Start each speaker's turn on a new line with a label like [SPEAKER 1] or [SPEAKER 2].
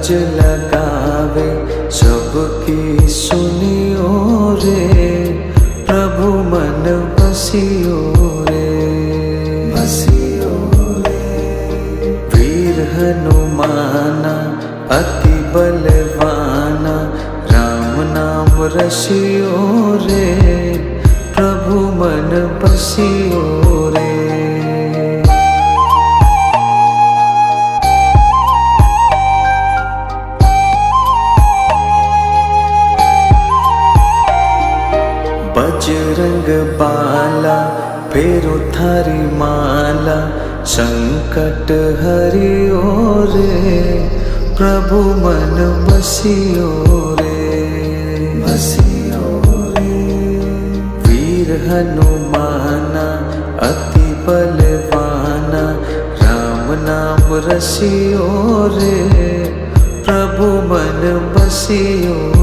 [SPEAKER 1] अरज लगावे सबकी सुनियो रे, प्रभु मन बसियो रे, बसियो रे। वीर हनुमाना अति बलवाना, राम नाम रसियो रे, प्रभु मन बसियो रे। बजरंग बाला फेरो थारी माला, संकट हरियो रे, प्रभु मन बसियो रे, बसियो रे। वीर हनुमाना अति बलवाना, राम नाम रसियो रे, प्रभु मन बसियो